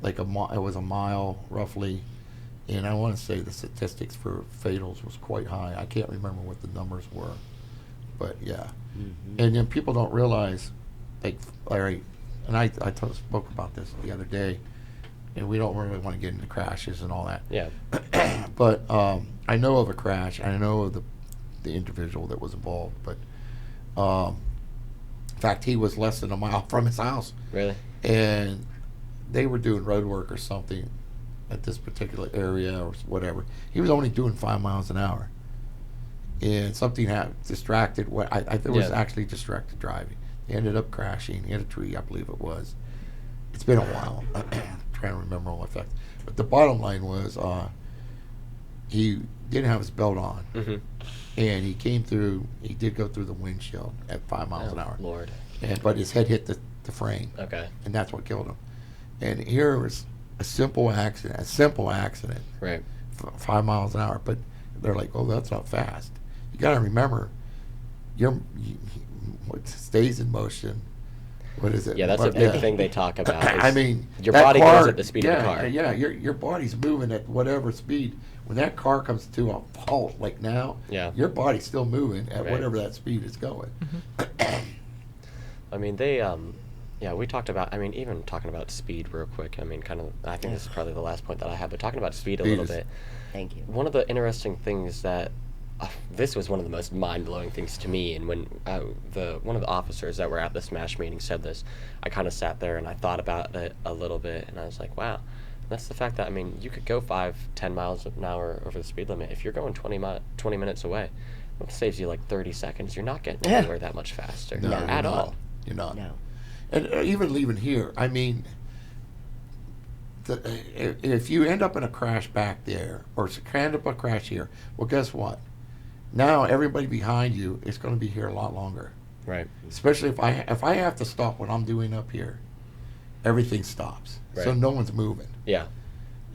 like it was a mile roughly, and I want to say the statistics for fatals was quite high. I can't remember what the numbers were, but yeah. Mm-hmm. And then people don't realize, like Larry, and I spoke about this the other day, and we don't really want to get into crashes and all that. Yeah. But I know of a crash. I know of the individual that was involved, but in fact, he was less than a mile from his house, Really? and they were doing road work or something at this particular area or whatever. He was only doing 5 miles an hour, and something distracted. What I think it was Yeah. actually distracted driving. He ended up crashing. He hit a tree, I believe it was. It's been a while. Trying to remember all the facts. But the bottom line was he didn't have his belt on, Mm-hmm. and he came through. He did go through the windshield at 5 miles an hour, Lord. but his head hit the frame, Okay. and that's what killed him. And here was a simple accident, Right. 5 miles an hour. But they're like, oh, that's not fast. You got to remember, what stays in motion. What is it? Yeah, that's a big thing they talk about. I is mean, your that body car, goes at the speed of the car. Yeah, your body's moving at whatever speed. When that car comes to a halt, like now, Yeah. your body's still moving at Right. whatever that speed is going. I mean, we talked about, even talking about speed real quick, I think this is probably the last point that I have, but talking about speed a little Speed is- bit. Thank you. One of the interesting things that, this was one of the most mind-blowing things to me, and when one of the officers that were at the SMASH meeting said this, I kind of sat there and I thought about it a little bit, and I was like, wow. That's the fact that, you could go 5-10 miles an hour over the speed limit. If you're going 20 minutes away, it saves you like 30 seconds. You're not getting Yeah. anywhere that much faster No, at you're all. not. You're not. No. And even leaving here, if you end up in a crash back there, or end up in a crash here, well, guess what? Now everybody behind you is going to be here a lot longer. Right. Especially if I have to stop what I'm doing up here, everything stops. So Right. no one's moving. Yeah.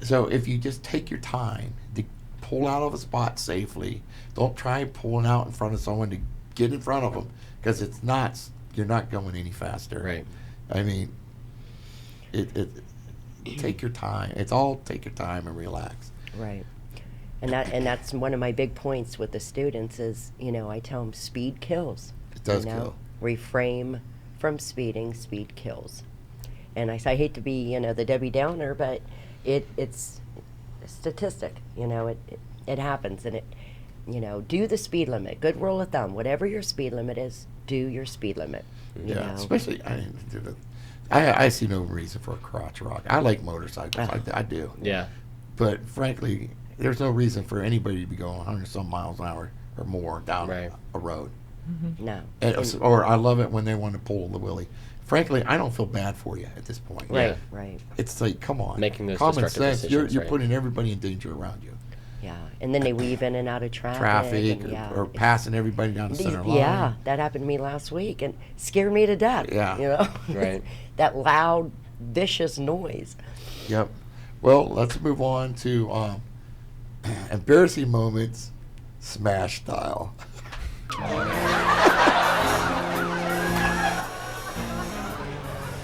So if you just take your time to pull out of a spot safely, don't try pulling out in front of someone to get in front of them, because you're not going any faster. Right. Take your time. It's all take your time and relax. Right. And that's one of my big points with the students is, I tell them speed kills. It does kill. Refrain from speeding, speed kills. And I hate to be, the Debbie Downer, but it's a statistic, it happens, and do the speed limit. Good rule of thumb, whatever your speed limit is, do your speed limit. you Yeah, know. especially I see no reason for a crotch rock. I like motorcycles. I do. Yeah. But frankly, there's no reason for anybody to be going 100 some miles an hour or more down Right. a road. No. Or I love it when they want to pull the willy. Frankly, I don't feel bad for you at this point. Yeah. Right. It's like, come on. Making those common destructive sense. You're decisions, right. putting everybody in danger around you. Yeah. And then they weave in and out of traffic. Traffic and, yeah, or it's- passing everybody down the center line. Yeah, that happened to me last week and scared me to death. Yeah. Right. That loud, vicious noise. Yep. Well, let's move on to embarrassing moments, SMASH style.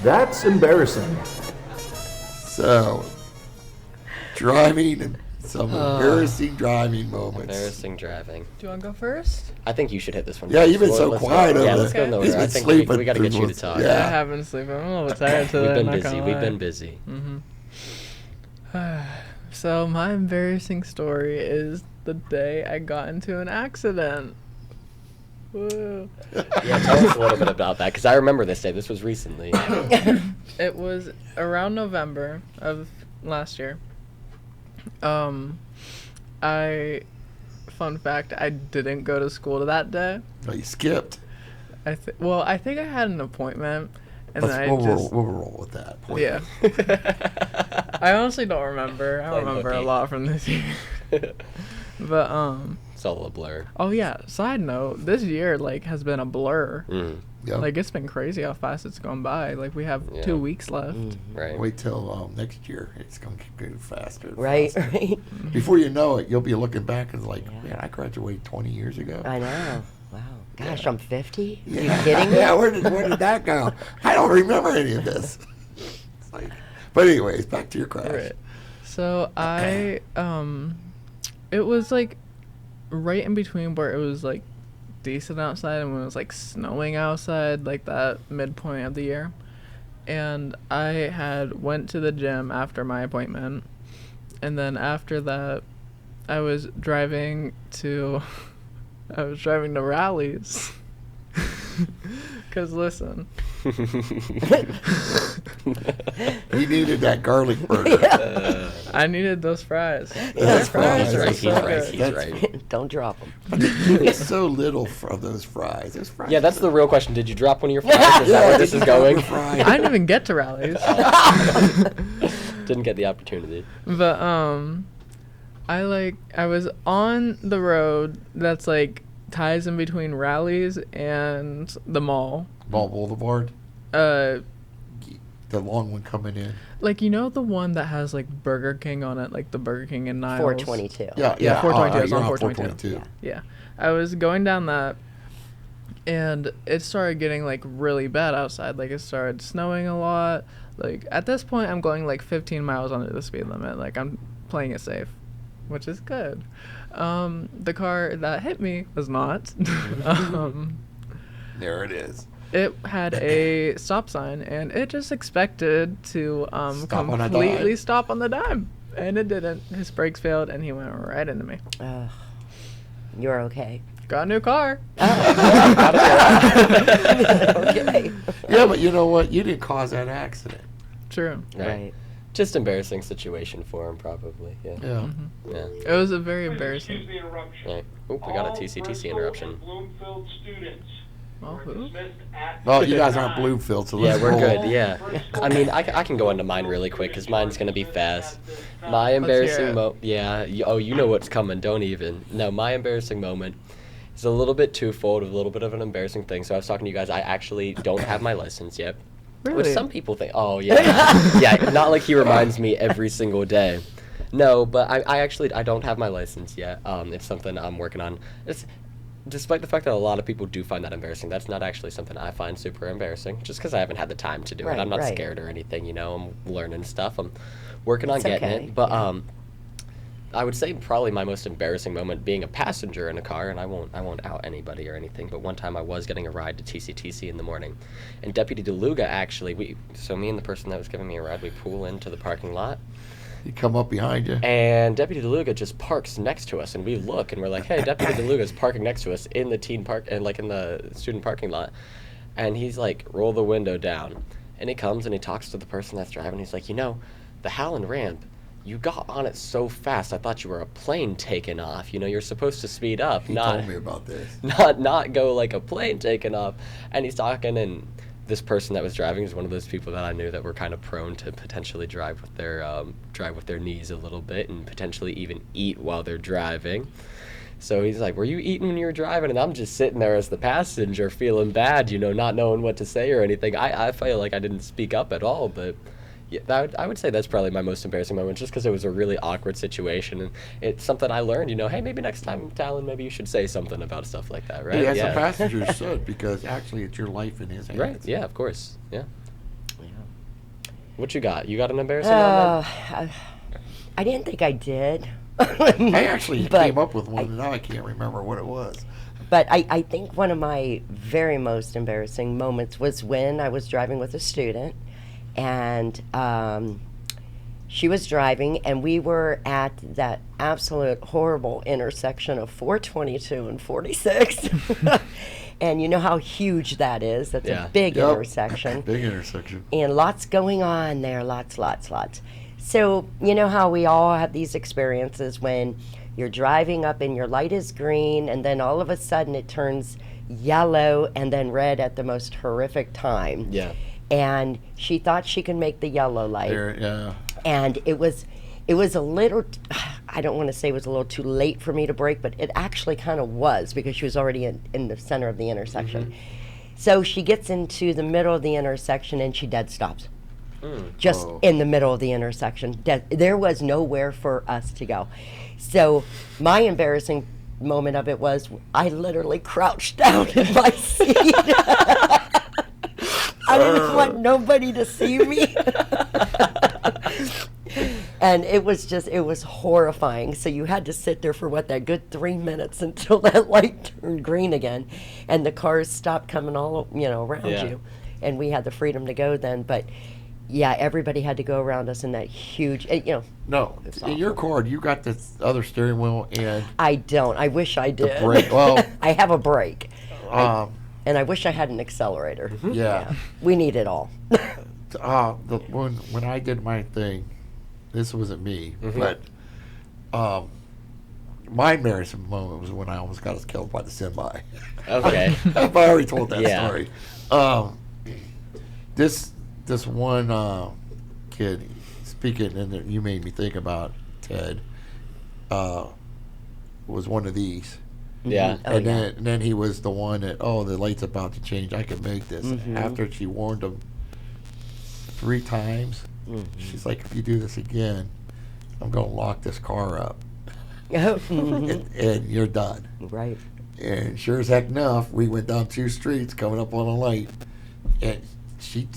That's embarrassing. So, driving and some embarrassing driving moments. Embarrassing driving. Do you want to go first? I think you should hit this one. Yeah, first. you've been so Let's go- quiet Yeah, over let's go in there. order. He's I been think sleeping we got to get through you to most- talk. yeah. I have been sleeping. I'm a little tired today. We've been not busy. gonna We've lie. been busy. So my embarrassing story is the day I got into an accident. Woo. Yeah, tell us a little bit about that, because I remember this day. This was recently. It was around November of last year. Fun fact, I didn't go to school that day. Oh, you skipped. I think I had an appointment, and then We'll roll with that. yeah. I honestly don't remember. I Plain remember a hooky. lot from this year. But It's all a blur. oh yeah, side note, this year has been a blur. Mm. Yep. Like, it's been crazy how fast it's gone by. Like, we have Yeah. 2 weeks left. Right. Wait till next year. It's going to get faster. And Right, faster. right. Before you know it, you'll be looking back and like, Yeah. man, I graduated 20 years ago. I know. Wow. Gosh, Yeah. I'm 50? Are Yeah. you kidding me? Yeah, where did that go? I don't remember any of this. It's like, but anyways, back to your crash. Right. So I it was like right in between where it was like decent outside and when it was like snowing outside, like that midpoint of the year. And I had went to the gym after my appointment, and then after that I was driving to rallies. Cause listen, He needed that garlic burger. I needed those fries. Those fries He's are right. so He's right. good. He's That's- right. Don't drop them. It's so little from those fries. Those fries. Yeah, that's the real question. Did you drop one of your fries? Is that where this is going? I didn't even get to rallies. Didn't get the opportunity. But I was on the road that's like ties in between rallies and the mall. Mall Boulevard, Uh the long one coming in. like, you know, the one that has like Burger King on it, like the Burger King in Niles. 422. Yeah, 422. It's you're on on 422. 422. Yeah. I was going down that and it started getting like really bad outside. Like, it started snowing a lot. Like, at this point I'm going like 15 miles under the speed limit. Like, I'm playing it safe, which is good. The car that hit me was not. There it is. It had a stop sign, and it just expected to Stop on a completely dime. stop on the dime, and it didn't. His brakes failed, and he went right into me. You're okay. Got a new car. Okay. Yeah, but you know what? You didn't cause that accident. True. Right. Just embarrassing situation for him, probably. Yeah. Yeah. Yeah. It was a very Excuse embarrassing. the interruption. Right. Oop, we got a All TCTC Bristol interruption. and Bloomfield students Oh, are who? dismissed at Well, you guys aren't time. Bloomfield, so Yeah, let's we're roll. good. Yeah. I mean, I can go into mine really quick because mine's gonna be fast. My embarrassing hear it. Oh, you know what's coming. Don't even. No, my embarrassing moment is a little bit twofold, a little bit of an embarrassing thing. So I was talking to you guys. I actually don't have my license yet. Which Really? some people think, oh yeah, yeah. Not like he reminds me every single day. No, but I actually don't have my license yet. It's something I'm working on. Despite the fact that a lot of people do find that embarrassing, that's not actually something I find super embarrassing. Just because I haven't had the time to do it, Right, I'm not right. scared or anything. You know, I'm learning stuff. I'm working on It's getting okay, it. But yeah. I would say probably my most embarrassing moment being a passenger in a car, and I won't out anybody or anything, but one time I was getting a ride to TCTC in the morning, and Deputy DeLuga actually, me and the person that was giving me a ride, we pull into the parking lot, He come up behind you. and Deputy DeLuga just parks next to us, and we look, and we're like, hey, Deputy DeLuga's parking next to us in the in the student parking lot, and he's like, roll the window down, and he comes and he talks to the person that's driving, he's like, you know, the Howland ramp, you got on it so fast, I thought you were a plane taking off. You know, you're supposed to speed up, He not told me about this. not go like a plane taking off. And he's talking, and this person that was driving is one of those people that I knew that were kind of prone to potentially drive with their knees a little bit and potentially even eat while they're driving. So he's like, were you eating when you were driving? And I'm just sitting there as the passenger feeling bad, you know, not knowing what to say or anything. I feel like I didn't speak up at all, but yeah, I would say that's probably my most embarrassing moment, just because it was a really awkward situation, and it's something I learned. You know, hey, maybe next time, Talan, maybe you should say something about stuff like that, right? Hey, as yeah. a passenger should, because actually it's your life in his hands. Right? Yeah, of course. Yeah. Yeah. What you got? You got an embarrassing moment? I didn't think I did. I actually But came up with one, and now I can't remember what it was. But I think one of my very most embarrassing moments was when I was driving with a student, and she was driving, and we were at that absolute horrible intersection of 422 and 46. And you know how huge that is. That's Yeah. a big Yep. intersection. Big intersection. And lots going on there, lots. So, you know how we all have these experiences when you're driving up and your light is green, and then all of a sudden it turns yellow and then red at the most horrific time. Yeah. And she thought she could make the yellow light. There, yeah. And it was a little, I don't want to say it was a little too late for me to brake, but it actually kind of was, because she was already in the center of the intersection. So she gets into the middle of the intersection and she dead stops. Just Oh. in the middle of the intersection. There was nowhere for us to go. So my embarrassing moment of it was I literally crouched down in my seat. I didn't want nobody to see me. And it was horrifying. So you had to sit there for that good 3 minutes until that light turned green again, and the cars stopped coming all around Yeah. you, and we had the freedom to go then. But yeah, everybody had to go around us in that huge. No, It's in your awful. car, you got this other steering wheel and I don't. I wish I did. brake. Well, I have a brake, um, and I wish I had an accelerator. yeah. We need it all. When I did my thing, this wasn't me, but my embarrassing moment was when I almost got us killed by the semi. Okay. I've already told that Yeah. story. This one kid speaking, and you made me think about Ted. Was one of these. Yeah. Oh, And yeah. then he was the one that, the light's about to change. I can make this. After she warned him 3 times, she's like, if you do this again, I'm going to lock this car up. And you're done. Right. And sure as heck enough, we went down 2 streets coming up on a light. And she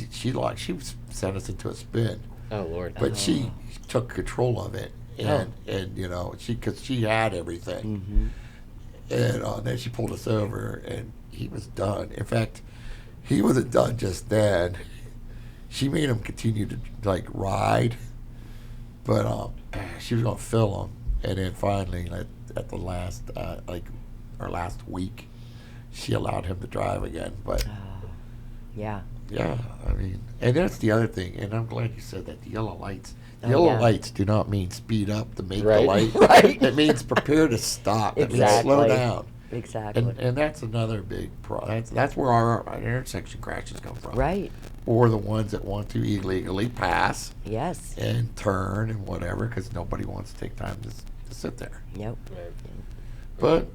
sent us into a spin. Oh Lord. But she took control of it. And because she had everything. And then she pulled us over, and he was done. In fact, he wasn't done just then. She made him continue to ride, but she was gonna fill him. And then finally, at the last our last week, she allowed him to drive again. But Yeah. yeah, I mean, and that's the other thing. And I'm glad you said that. The yellow lights. Oh, Yellow yeah. lights do not mean speed up to make the Right. light. Right. It means prepare to stop. It means slow Exactly. down. Exactly. And that's another big problem. That's where our intersection crashes come from. Right. Or the ones that want to illegally pass Yes. and turn and whatever, because nobody wants to take time to sit there. Yep. But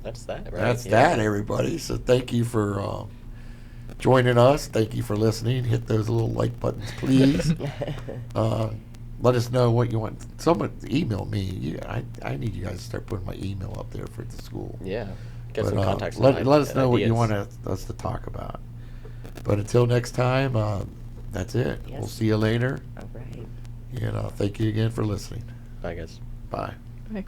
That's that, right? that's Yeah. that, everybody. So thank you for joining us. Thank you for listening. Hit those little like buttons, please. Let us know what you want. Someone email me. I need you guys to start putting my email up there for the school. Yeah. Get But, some contacts. let and us know what you ideas. want us to talk about. But until next time, that's it. Yes. We'll see you later. All right. And thank you again for listening. I guess. Bye. Bye.